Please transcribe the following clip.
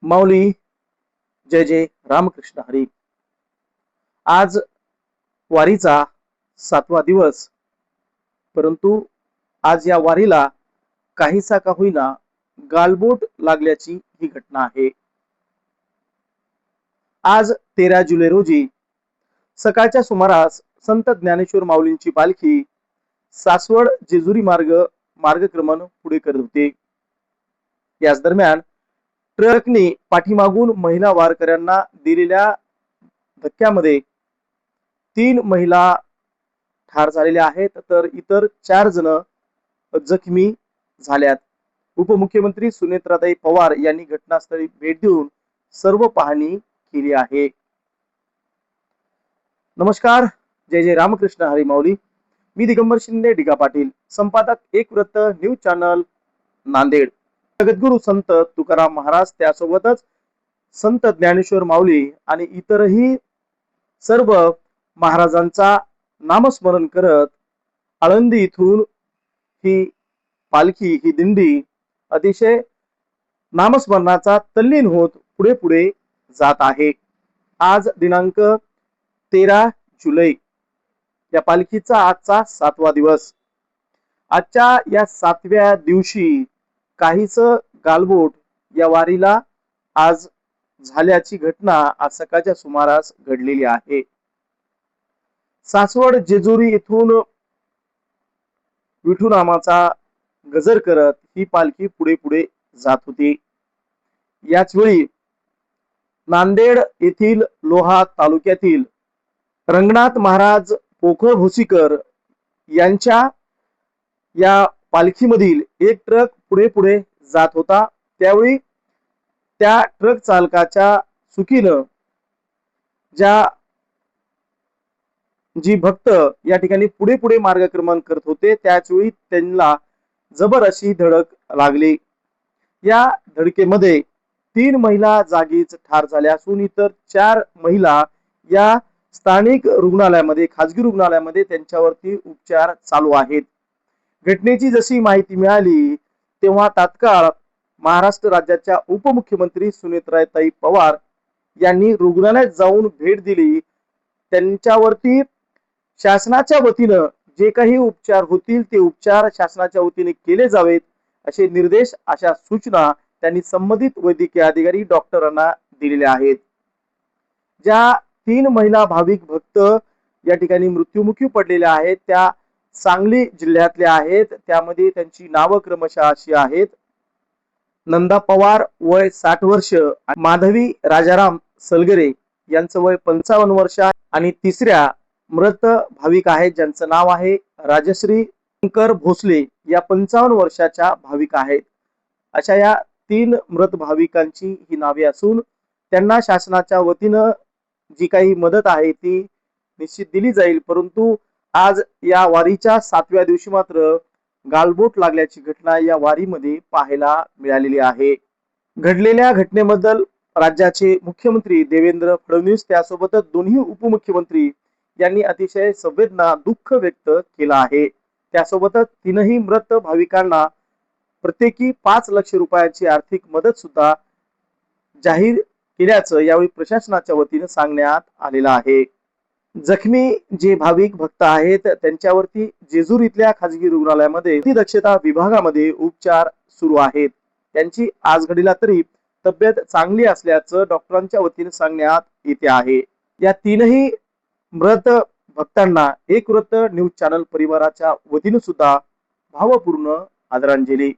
माऊली. जय जय रामकृष्ण हरी. आज वारीचा 7वा दिवस, परंतु आज या वारीला काहीसा का होईना गालबोट लागल्याची ही घटना आहे. आज 13 जुलै रोजी सकाळच्या सुमारास संत ज्ञानेश्वर माऊलींची पालखी सासवड जेजुरी मार्गक्रमण पुढे करत होते. याच दरम्यान ट्रकने पाठीमागून महिला वारकऱ्यांना दिलेल्या धक्क्यामध्ये 3 महिला ठार झालेल्या आहेत, तर इतर 4 जण जखमी झाल्यात. उपमुख्यमंत्री सुनेत्राताई पवार यांनी घटनास्थळी भेट देऊन सर्व पाहणी केली आहे. नमस्कार. जय जय रामकृष्ण हरी माऊली. मी दिगंबर शिंदे डिगा पाटील, संपादक एक व्रत न्यूज चॅनल नांदेड. जगद्गुरु संत तुकाराम महाराज, त्यासोबतच संत ज्ञानेश्वर माऊली आणि इतरही सर्व महाराजांचा नामस्मरण करत आळंदी इथून ही पालखी, ही दिंडी अतिशय नामस्मरणाचा तल्लीन होत पुढे पुढे जात आहे. आज दिनांक 13 जुलै, या पालखीचा आजचा 7वा दिवस. आजच्या या 7व्या दिवशी काहीच गालबोट या वारीला आज झाल्याची घटना आज सकाळच्या सुमारास घडलेली आहे. सासवड जेजुरी येथून विठुनामाचा गजर करत ही पालखी पुढे पुढे जात होती. याच वेळी नांदेड येथील लोहा तालुक्यातील रंगनाथ महाराज पोखळ भोसीकर यांच्या या पालखीमधील एक ट्रक पुढे पुढे जात होता. त्यावेळी त्या ट्रक चालकाच्या चुकीनं जी भक्त या ठिकाणी पुढे पुढे मार्गक्रमण करत होते, त्याच वेळी त्यांना जबर अशी धडक लागली. या धडकेमध्ये 3 महिला जागीच ठार झाल्या असून इतर 4 महिला या स्थानिक रुग्णालयामध्ये, खाजगी रुग्णालयामध्ये त्यांच्यावरती उपचार चालू आहेत. घटनेची जशी माहिती मिळाली तेव्हा तात्काळ महाराष्ट्र राज्याच्या उपमुख्यमंत्री सुनेत्राताई पवार यांनी रुग्णालयात जाऊन भेट दिली. त्यांच्यावरती शासनाच्या वतीनं जे काही उपचार होतील ते उपचार शासनाच्या वतीने केले जावेत असे निर्देश, अशा सूचना त्यांनी संबंधित वैद्यकीय अधिकारी डॉक्टरांना दिलेल्या आहेत. ज्या 3 महिला भाविक भक्त या ठिकाणी मृत्युमुखी पडलेल्या आहेत त्या सांगली जिल्ह्यातल्या आहेत. त्यामध्ये त्यांची नावं क्रमशः अशी आहेत: नंदा पवार वय 60 वर्ष, माधवी राजाराम सलगरे यांचं वय 55 वर्ष, आणि तिसऱ्या मृत भाविक आहेत ज्यांचं नाव आहे राजश्री शंकर भोसले, या 55 वर्षाच्या भाविक आहेत. अशा या 3 मृत भाविकांची ही नावे असून त्यांना शासनाच्या वतीनं जी काही मदत आहे ती निश्चित दिली जाईल. परंतु आज या वारीच्या 7व्या दिवशी मात्र गालबोट लागल्याची घटना या वारीमध्ये पाहायला मिळालेली आहे. घडलेल्या घटनेबद्दल राज्याचे मुख्यमंत्री देवेंद्र फडणवीस, त्यासोबतच दोन्ही उपमुख्यमंत्री यांनी अतिशय संवेदना, दुःख व्यक्त केलं आहे. त्यासोबतच 3ही मृत भाविकांना प्रत्येकी 5 लाख रुपयांची आर्थिक मदत सुद्धा जाहीर केल्याचं यावेळी प्रशासनाच्या वतीने सांगण्यात आलेलं आहे. जखमी जे भाविक भक्त आहेत त्यांच्यावरती जेजूर इथल्या खाजगी रुग्णालयामध्ये अतिदक्षता विभागामध्ये उपचार सुरू आहेत. त्यांची आज घडीला तरी तब्येत चांगली असल्याचं डॉक्टरांच्या वतीने सांगण्यात येते आहे. या 3ही मृत भक्तांना एक व्रत न्यूज चॅनल परिवाराच्या वतीने सुद्धा भावपूर्ण आदरांजली.